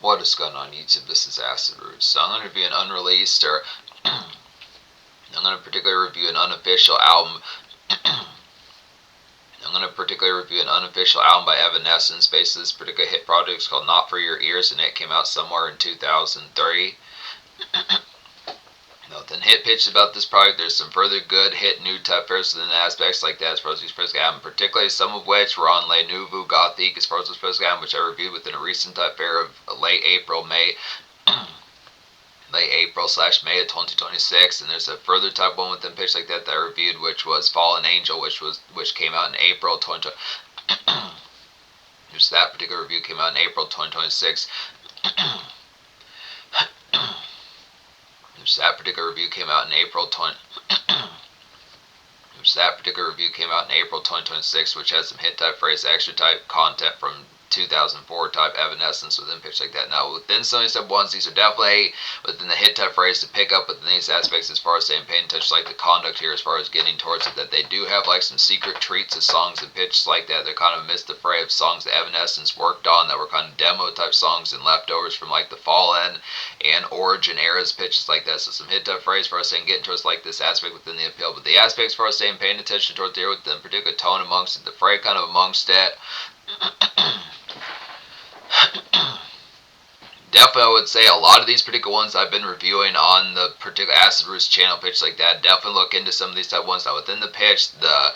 What is going on YouTube? This is Acid Roots. So I'm going to review an unreleased, or I'm going to particularly review an unofficial album. I'm going to particularly review an unofficial album by Evanescence. Basically, this particular hit project is called Not For Your Ears, and it came out somewhere in 2003. Nothing hit pitch about this project. There's some further good hit new type fairs within aspects like that as far as these first album, particularly some of which were on Le Nouveau Gothique as far as this first album, which I reviewed within a recent type fair of late April, May. Late April/May of 2026, and there's a further type one within pitch like that I reviewed, which was Fallen Angel, which came out in April 20. Which that particular review came out in April 2026. That particular review came out in April 2026, which has some hit type phrase, extra type content from 2004 type Evanescence within pitch like that. Now within some of these type ones, these are definitely within the hit type phrase to pick up within these aspects as far as saying paying attention like the conduct here as far as getting towards it, that they do have like some secret treats of songs and pitches like that. They're kind of missed the fray of songs that Evanescence worked on that were kind of demo type songs and leftovers from like the Fallen and Origin eras pitches like that. So some hit type phrase for us saying getting towards like this aspect within the appeal, but the aspects for us saying paying attention towards there with the particular tone amongst it, the fray kind of amongst it. Definitely, I would say a lot of these particular ones I've been reviewing on the particular Acid Roots channel pitch like that. Definitely look into some of these type ones. Now within the pitch, the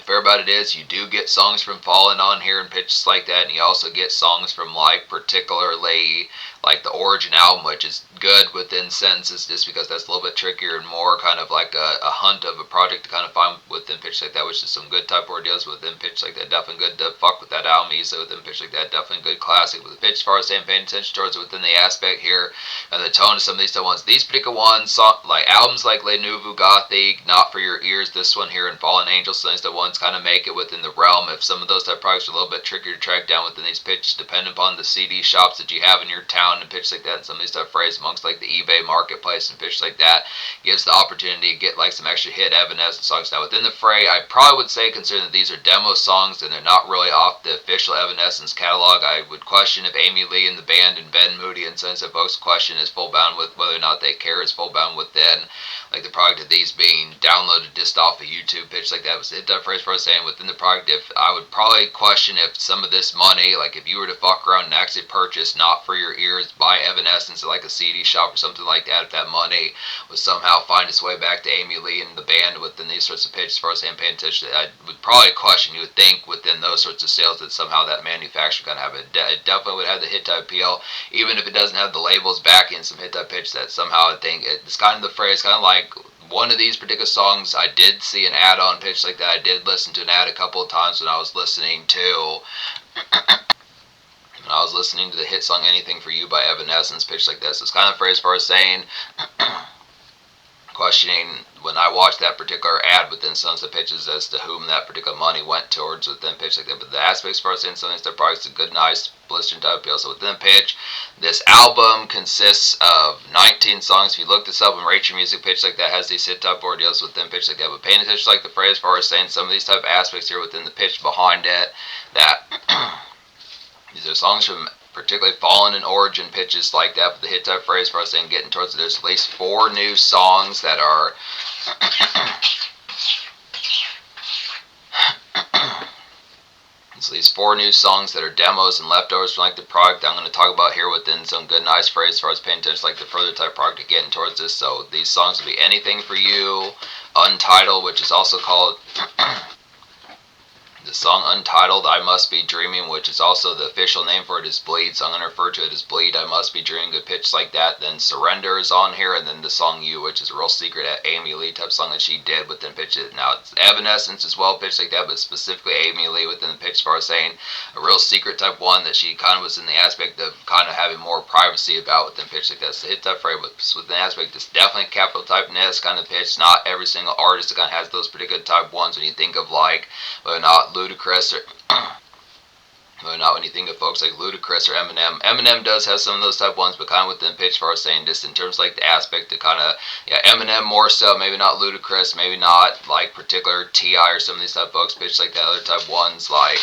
fair about it is you do get songs from Fallen on here and pitches like that, and you also get songs from like particularly like the Origin album, which is good within sentences just because that's a little bit trickier and more kind of like a hunt of a project to kind of find within pitch like that, which is some good type ordeals within pitch like that. Definitely good to fuck with that album easily within pitch like that. Definitely good classic with the pitch as far as saying paying attention towards within the aspect here and the tone of some of these ones. These particular ones, like albums like Le Nouveau Gothique, Not For Your Ears, this one here, and Fallen Angels, some of these ones kind of make it within the realm. If some of those type of products are a little bit trickier to track down within these pitches, depending upon the CD shops that you have in your town and pitch like that, and some of these type of phrases amongst like the eBay marketplace and pitch like that, gives the opportunity to get like some extra hit Evanescence songs. Now within the fray, I probably would say, considering that these are demo songs and they're not really off the official Evanescence catalog, I would question if Amy Lee and the band and Ben Moody and Sense of Folks question is full bound with whether or not they care is full bound within like the product of these being downloaded just off of YouTube pitch like that. Was hit that phrase for us saying within the product, if I would probably question if some of this money, like if you were to fuck around and actually purchase Not For Your Ears by Evanescence at like a CD shop or something like that, if that money would somehow find its way back to Amy Lee and the band within these sorts of pitches as far as saying paying attention, I would probably question, you would think within those sorts of sales that somehow that manufacturer kind of have it. It definitely would have the hit type appeal, even if it doesn't have the labels backing some hit type pitch, that somehow I think it's kind of the phrase, kind of like one of these particular songs I did see an ad on pitch like that. I did listen to an ad a couple of times when I was listening to the hit song Anything For You by Evanescence pitch like this. It's kind of a phrase for us saying questioning when I watched that particular ad within some of the pitches as to whom that particular money went towards within pitch like that. But the aspects for us in some of these products, a good, nice, blistering type appeal. So within pitch, this album consists of 19 songs. If you look this up and rate your music pitch like that, has these hit type ordeals within pitch like that. But paying attention like the phrase for us saying some of these type of aspects here within the pitch behind it, that these are songs from particularly Fallen and Origin pitches like that, but the hit type phrase for us saying getting towards it, there's at least 4 new songs that are these 4 new songs that are demos and leftovers from like the product I'm going to talk about here within some good nice phrase as far as paying attention like the further type product to getting towards this. So these songs will be Anything For You, Untitled, which is also called the song Untitled, I Must Be Dreaming, which is also the official name for it is Bleed, so I'm going to refer to it as Bleed, I Must Be Dreaming, good pitch like that. Then Surrender is on here, and then the song You, which is a real secret Amy Lee type song that she did within pitch it. Now it's Evanescence as well pitched like that, but specifically Amy Lee within the pitch as far as saying a real secret type one that she kind of was in the aspect of kind of having more privacy about within pitch like that. So hit that phrase within the aspect, it's definitely capital type ness kind of pitch. Not every single artist that kind of has those particular type ones when you think of like whether or not Ludacris or not when you think of folks like Ludacris or Eminem. Eminem does have some of those type ones, but kind of within pitch far saying just in terms of like the aspect to kind of, yeah, Eminem more so, maybe not Ludacris, maybe not like particular T.I. or some of these type folks pitch like that other type ones like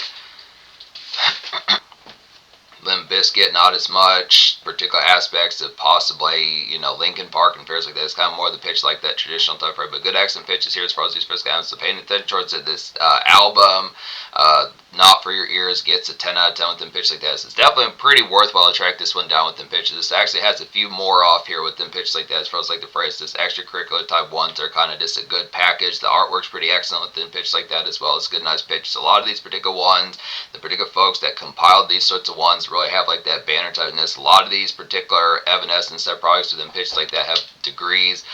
Limp just get not as much particular aspects of possibly, Linkin Park and fairs like that. It's kind of more the pitch like that traditional type fare, but good accent pitches here as far as these first guys. So paying attention towards it, this album, Not For Your Ears, gets a 10 out of 10 with them pitch like that. So it's definitely pretty worthwhile to track this one down with them pitches. This actually has a few more off here with them pitches like that as far as like the phrase, this extracurricular type ones are kind of just a good package. The artwork's pretty excellent with them pitches like that as well. It's good, nice pitches. A lot of these particular ones, the particular folks that compiled these sorts of ones really have like that banner typeness. A lot of these particular Evanescence type products within pitches like that have degrees.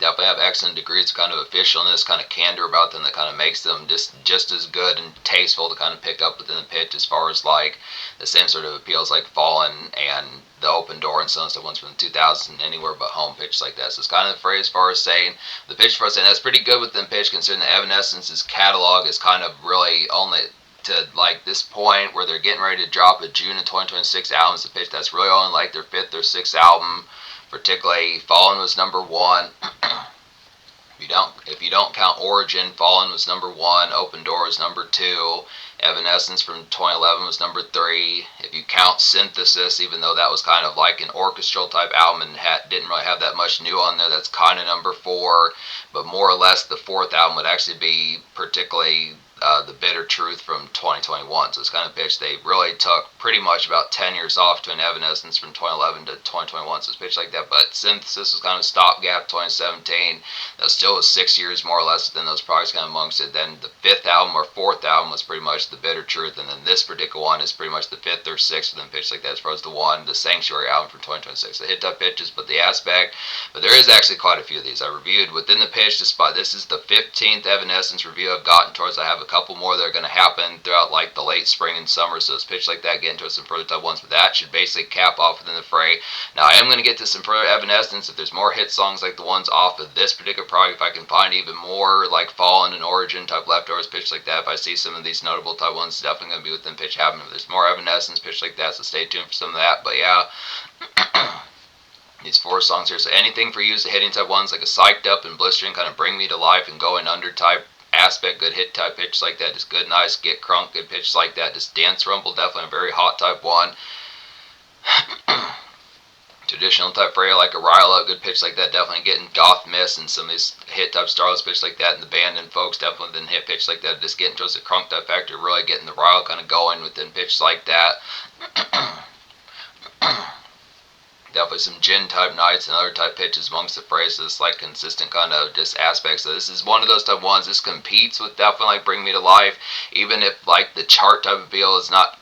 Definitely have excellent degrees of kind of officialness, kind of candor about them that kind of makes them just as good and tasteful to kind of pick up within the pitch as far as like the same sort of appeals like Fallen and the Open Door and some of the ones from the 2000s, Anywhere But Home pitch like that. So it's kind of the phrase as far as saying the pitch for us, and that's pretty good within pitch considering the Evanescence's catalog is kind of really only to like this point where they're getting ready to drop a June of 2026 album. The pitch that's really only like their 5th or 6th album. Particularly, Fallen was number 1. If you don't count Origin, Fallen was number 1. Open Door was number 2. Evanescence from 2011 was number 3. If you count Synthesis, even though that was kind of like an orchestral type album and didn't really have that much new on there, that's kind of number 4. But more or less, the 4th album would actually be particularly The Bitter Truth from 2021. So it's kind of pitched. They really took pretty much about 10 years off to an Evanescence from 2011 to 2021. So it's pitched like that. But Synthesis was kind of stopgap 2017. That still was 6 years more or less within those products kind of amongst it. Then the 5th album or 4th album was pretty much The Bitter Truth. And then this particular one is pretty much the 5th or 6th within pitched like that as far as the Sanctuary album from 2026. The hit up pitches, but the aspect. But there is actually quite a few of these. I reviewed within the pitch. This is the 15th Evanescence review I've gotten towards. I have a couple more that are going to happen throughout like the late spring and summer, so it's pitched like that, get into some further type ones, but that should basically cap off within the fray. Now I am going to get to some further Evanescence if there's more hit songs like the ones off of this particular project. If I can find even more like Fallen and Origin type leftovers pitched like that, if I see some of these notable type ones, definitely going to be within pitch happening. If there's more Evanescence pitched like that, so stay tuned for some of that. But yeah, these 4 songs here, so anything for you is the hitting type ones, like a Psyched Up and Blistering, kind of Bring Me to Life and Going Under type aspect, good hit type pitch like that, just good, nice, Get Crunk, good pitch like that, just Dance Rumble, definitely a very hot type one. Traditional type fray like a Ryla, good pitch like that, definitely getting Goth Miss and some of these hit type Starless pitch like that, and the band and folks definitely then hit pitch like that, just getting towards the crunk type factor, really getting the Ryla kind of going within pitch like that. Definitely some gin type nights and other type pitches amongst the phrases, like consistent kind of just aspects. So this is one of those type ones. This competes with definitely like Bring Me to Life, even if like the chart type of feel is not.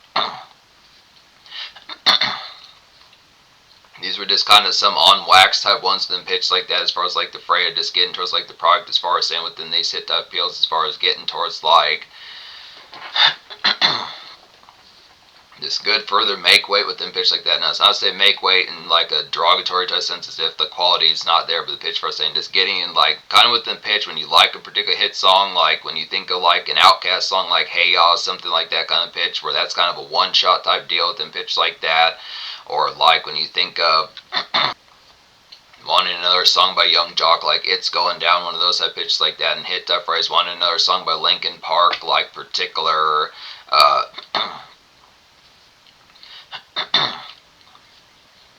These were just kind of some on wax type ones then pitched like that as far as like the fray of just getting towards like the product as far as saying within these hit type feels as far as getting towards like this good further make weight within pitch like that. Now it's not to say make weight in like a derogatory type sense as if the quality is not there, but the pitch for us saying just getting in like kind of within pitch when you like a particular hit song, like when you think of like an Outkast song like Hey Y'all, something like that kind of pitch where that's kind of a one shot type deal within pitch like that. Or like when you think of wanting another song by Young Jock like It's Going Down, one of those type pitches like that, and hit type phrase, wanting another song by Linkin Park like particular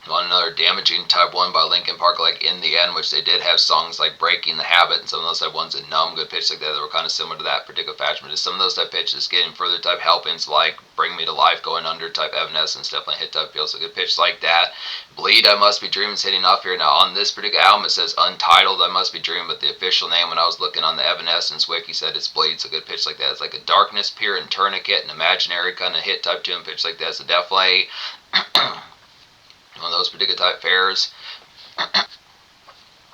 on another damaging type one by Linkin Park like In the End, which they did have songs like Breaking the Habit and some of those type ones and Numb, good pitch like that were kind of similar to that particular fashion, but just some of those type pitches getting further type helpings like Bring Me to Life, Going Under type Evanescence, definitely hit type feels, so good pitch like that. Bleed, I Must Be Dreaming is hitting off here. Now on this particular album it says Untitled, I Must Be Dreaming, but the official name when I was looking on the Evanescence wiki said it's Bleed, so good pitch like that. It's like a Darkness, Peer, and Tourniquet, an imaginary kind of hit type tune pitch like that, so definitely one of those particular type fairs.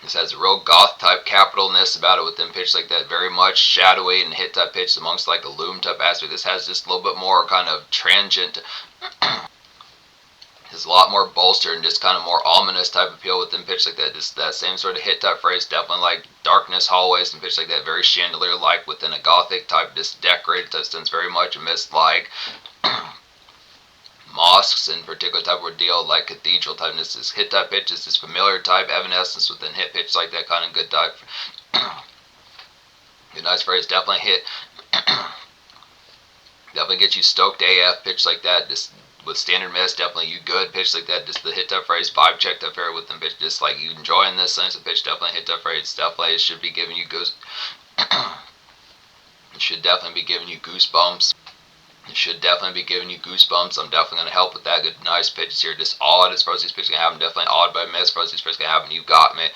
This has a real goth type capitalness about it within pitch like that, very much shadowy and hit type pitch amongst like a loom type aspect. This has just a little bit more kind of transient, there's a lot more bolster and just kind of more ominous type appeal within pitch like that. Just that same sort of hit type phrase, definitely like Darkness, Hallways, and pitch like that, very chandelier like within a gothic type, just decorated type sense, very much amidst like mosques in particular type of deal, like cathedral type. This is hit type pitches, this familiar type Evanescence within hit pitch like that, kind of good type. Good nice phrase, definitely hit. Definitely gets you stoked AF pitch like that, just with standard miss, definitely you good pitch like that. Just the hit type phrase, vibe check type phrase with them pitch, just like you enjoying this sense of pitch, definitely hit type phrase. Definitely it should be giving you goose. It should definitely be giving you goosebumps. It should definitely be giving you goosebumps. I'm definitely going to help with that. Good, nice pitches here. Just odd as far as these pitches can happen. Definitely odd by miss as far as these pitches can happen. You got me.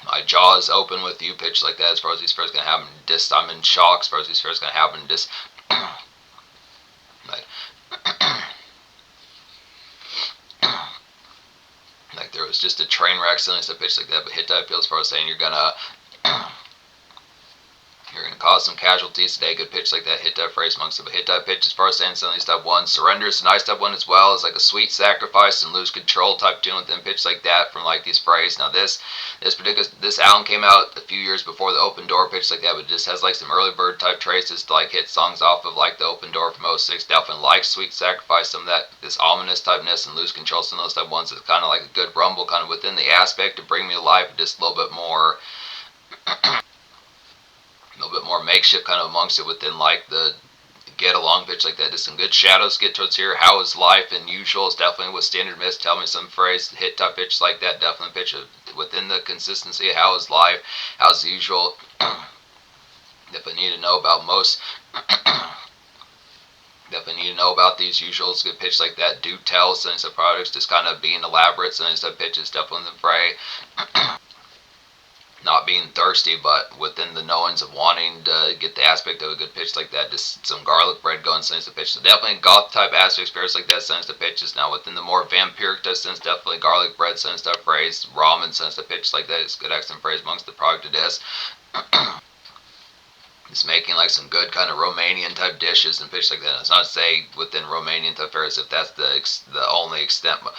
My jaw is open with you pitch like that as far as these first gonna happen. Just I'm in shock as far as these first gonna happen. Just like there was just a train wreck selling stuff pitch like that, but hit type feels as far as saying you're gonna cause some casualties today. Good pitch like that. Hit type phrase amongst them. But hit type pitch as far as saying something type 1. Surrender is a nice type 1 as well. It's like a sweet sacrifice and lose control type tune with them pitch like that from like these phrase. Now this album came out a few years before the Open Door pitch like that, but it just has like some early bird type traces to like hit songs off of like the Open Door from '06. Definitely like sweet sacrifice, some of that this ominous typeness and lose control, some of those type 1s. It's kind of like a good rumble kind of within the aspect to bring me to life, just a little bit more makeshift kind of amongst it within like the get along pitch like that. Just some good shadows get towards here. How is life and usual is definitely with standard miss. Tell me some phrase hit type pitch like that. Definitely pitch within the consistency. How is life? How's the usual? Definitely need to know about most. Definitely need to know about these usuals. Good pitch like that. Do tell sense of products. Just kind of being elaborate. Sense of pitches. Definitely the fray. Not being thirsty, but within the knowings of wanting to get the aspect of a good pitch like that. Just some garlic bread going sense to pitch. So definitely goth type aspects, pairs like that sense to pitches. Now within the more vampiric type sense, definitely garlic bread sense to phrase, ramen sense to pitch like that. It's good accent phrase amongst the product of this. It's making like some good kind of Romanian type dishes and pitch like that. It's not to say within Romanian type fairs if that's the only extent, but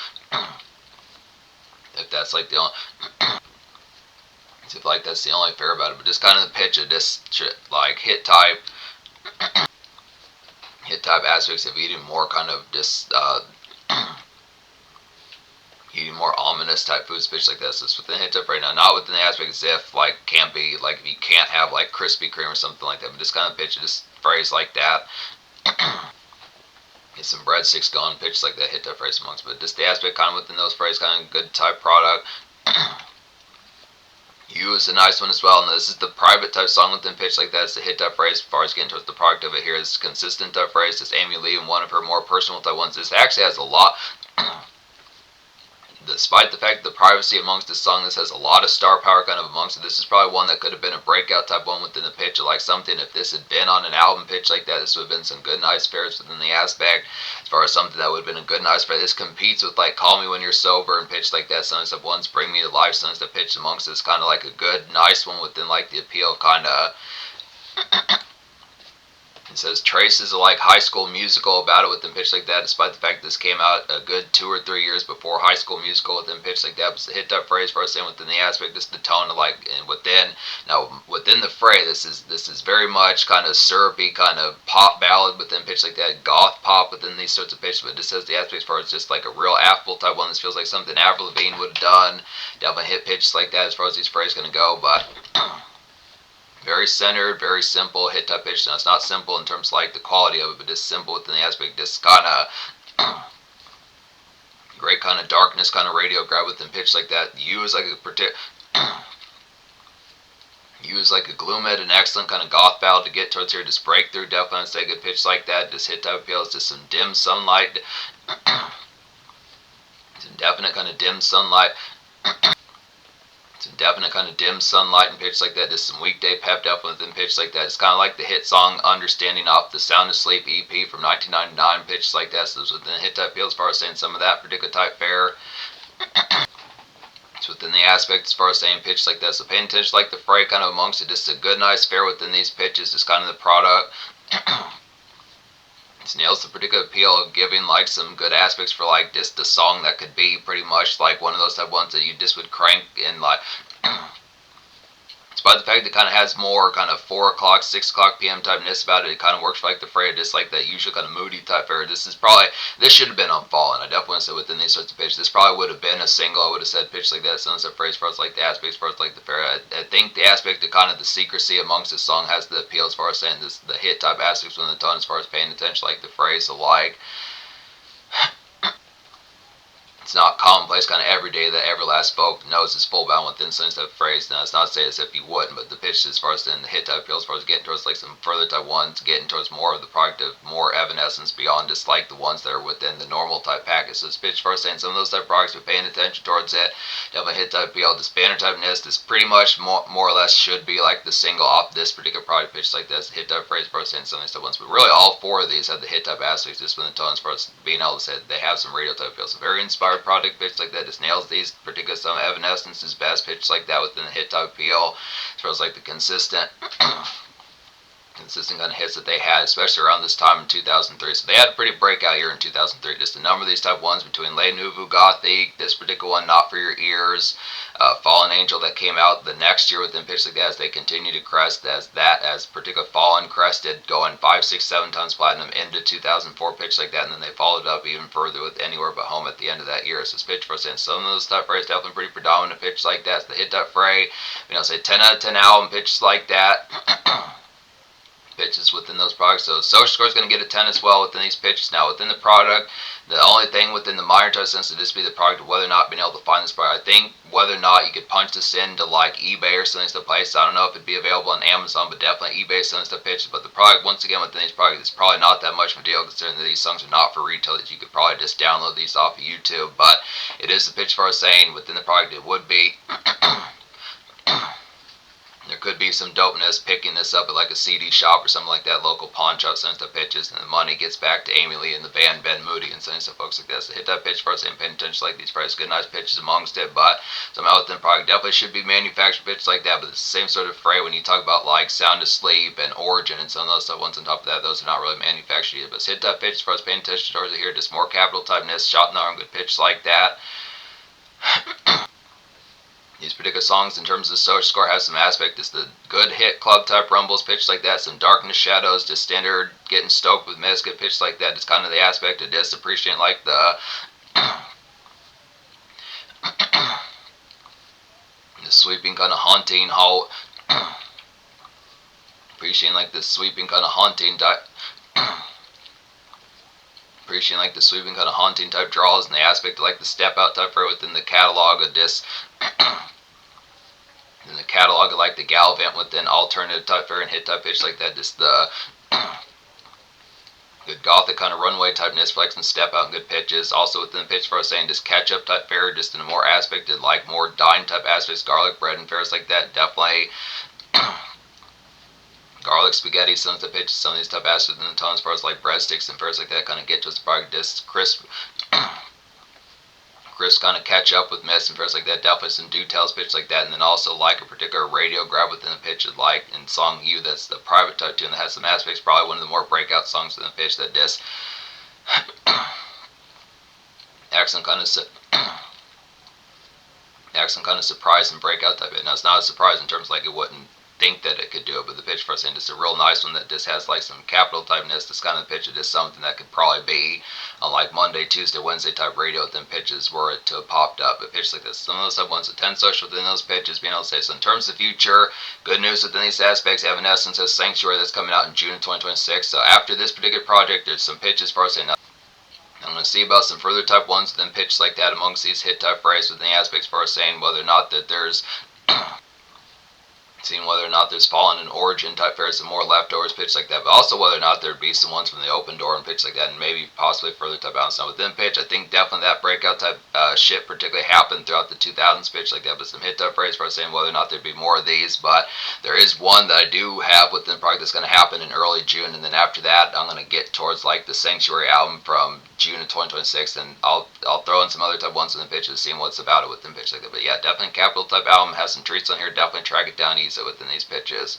if that's like the only if like that's the only fair about it, but just kind of the pitch of this like hit type aspects of eating more kind of just eating more ominous type foods, pitch like this. It's within hit type right now, not within the aspect as if like can't be like if you can't have like Krispy Kreme or something like that, but just kind of pitch this phrase like that. Get some breadsticks going, pitch like that, hit type phrase amongst, but just the aspect kind of within those phrases, kind of good type product. You is a nice one as well, and this is the private type song within pitch like that. It's the hit type phrase as far as getting towards the product of it here. It's consistent type phrase. It's Amy Lee and one of her more personal type ones. This actually has a lot, despite the fact that the privacy amongst this song, this has a lot of star power kind of amongst it. This is probably one that could have been a breakout type one within the pitch, or like something if this had been on an album pitch like that, this would have been some good nice pairs within the aspect. As far as something that would have been a good nice pair, this competes with like Call Me When You're Sober and pitch like that. Some of ones Bring Me to Life, some of pitch amongst this kind of like a good nice one within like the appeal kind of. It says traces of like High School Musical about it within pitch like that, despite the fact this came out a good 2 or 3 years before High School Musical within pitch like that. It was the hit that phrase for us saying within the aspect, just the tone of like, and within the fray, this is very much kind of syrupy, kind of pop ballad within pitch like that, goth pop within these sorts of pitches, but this says the aspect as far as just like a real affable type one. This feels like something Avril Lavigne would have done. Definitely hit pitches like that as far as these phrases gonna go, but very centered, very simple hit type pitch. Now it's not simple in terms of like the quality of it, but just simple within the aspect. Just kind of great kind of darkness, kind of radio grab within pitch like that. Use like a gloom at an excellent kind of goth ballad to get towards here. Just breakthrough, definitely say good pitch like that. Just hit type appeals, just some dim sunlight, some definite kind of dim sunlight. Some definite kind of dim sunlight and pitch like that. Just some weekday pep definitely within pitch like that. It's kind of like the hit song Understanding off the Sound Asleep EP from 1999, pitch like that. So it's within the hit type field as far as saying some of that particular type fare. It's within the aspect as far as saying pitch like that. So paying attention like the fray kind of amongst it. Just a good nice fare within these pitches. Just kind of the product. Nails the particular appeal of giving like some good aspects for like just a song that could be pretty much like one of those type ones that you just would crank and like Despite the fact that it kind of has more kind of 4 o'clock, 6 o'clock p.m. typeness about it, it kind of works for like the Freya, just like that usual kind of moody type area. This should have been on Fallen. I definitely want to say within these sorts of pitches, this probably would have been a single. I would have said pitch like that, Sunset Phrase, as far as like the aspects, as far as like the Freya. I think the aspect of kind of the secrecy amongst the song has the appeal as far as saying this, the hit type aspects within the tone, as far as paying attention like the phrase. So like, it's not commonplace kind of every day that every last folk knows it's full bound within some type of phrase. Now, it's not to say as if you wouldn't, but the pitch as far as then the hit type appeal, as far as getting towards like some further type ones, getting towards more of the product of more Evanescence beyond just like the ones that are within the normal type package. So it's pitch as far as saying some of those type of products, but paying attention towards it. Definitely hit type appeal. This banner type nest is pretty much more or less should be like the single off this particular product pitch like this. Hit type phrase as far as saying some of these type ones, but really all 4 of these have the hit type aspects just within the tone as far as being able to say they have some radio type appeal. So very inspired product pitch like that. Just nails these particular some Evanescence's best pitch like that within the hit type appeal as far as like the consistent kind of hits that they had, especially around this time in 2003. So they had a pretty breakout year in 2003. Just a number of these type ones between Le Nouveau Gothique, this particular one, Not For Your Ears, Fallen Angel that came out the next year within pitch like that as they continue to crest as particular Fallen crested, going 5, 6, 7 tons platinum into 2004 pitch like that, and then they followed up even further with Anywhere But Home at the end of that year. So it's pitch for us, and some of those type frays definitely pretty predominant pitch like that. So the hit type fray, say 10 out of 10 album pitches like that. Pitches within those products. So social score is going to get a 10 as well within these pitches. Now within the product, the only thing within the minor touch sense would just be the product of whether or not being able to find this product. I think whether or not you could punch this into like eBay or something to place. I don't know if it'd be available on Amazon, but definitely eBay something to pitches. But the product, once again, within these products, it's probably not that much of a deal considering that these songs are not for retail. That you could probably just download these off of YouTube. But it is the pitch for us saying within the product it would be. There could be some dopeness picking this up at like a CD shop or something like that, local pawn shop, sends the pitches, and the money gets back to Amy Lee and the band Ben Moody and sending stuff folks like that. So hit that pitch first and paying attention like these prices. Good, nice pitches amongst it, but somehow within the product definitely should be manufactured pitches like that, but it's the same sort of fray when you talk about like Sound Asleep and Origin and some of those stuff ones on top of that. Those are not really manufactured yet, but hit that pitch first, paying attention towards it here. Just more capital typeness, shot in the arm, good pitch like that. These particular songs in terms of the social score have some aspect. It's the good hit club type rumbles pitched like that, some darkness shadows, just standard getting stoked with mist, get pitched like that. It's kind of the aspect of just appreciating like the the sweeping kind of haunting appreciating like the sweeping kind of haunting appreciating like the sweeping kind of haunting type draws and the aspect of like the step out type for within the catalog of this in the catalog of like the Galvant within alternative type fair and hit type pitch like that. Just the good gothic kind of runway type Nisflex and step out and good pitches. Also within the pitch for us saying just catch up type fair, just in a more aspected like more dine type aspects, garlic bread and fairs like that. Definitely garlic spaghetti, some of the pitches, some of these type aspects in the tone as far as like breadsticks and fairs like that kind of get to us product just crisp kind of catch up with mess and fairs like that. Definitely some details pitch like that, and then also like a particular radio grab within the pitch like in song You, that's the private type tune that has some aspects, probably one of the more breakout songs in the pitch that just accent kind of surprise and breakout type. Now it's not a surprise in terms of like it wouldn't think that it could do it, but the pitch for us in just a real nice one that just has like some capital typeness. This kind of pitch of just something that could probably be on like Monday, Tuesday, Wednesday type radio within pitches were it to have popped up. But pitch like this, some of those have ones with 10 social within those pitches, being able to say. So in terms of future, good news within these aspects, Evanescence has Sanctuary that's coming out in June of 2026. So after this particular project, there's some pitches for us in. I'm going to see about some further type ones within pitches like that amongst these hit type phrases within the aspects for us saying whether or not that there's seeing whether or not there's Fallen and Origin type fairs, some more leftovers pitch like that, but also whether or not there'd be some ones from the open door and pitch like that, and maybe possibly further type balance. Now within pitch, I think definitely that breakout type shit particularly happened throughout the 2000s pitch like that, but some hit type phrase for us saying whether or not there'd be more of these. But there is one that I do have within the product that's going to happen in early June, and then after that I'm going to get towards like the Sanctuary album from June of 2026, and I'll throw in some other type ones in the pitches, seeing what's about it within pitch like that. But yeah, definitely Capital type album has some treats on here. Definitely track it down easy within these pitches.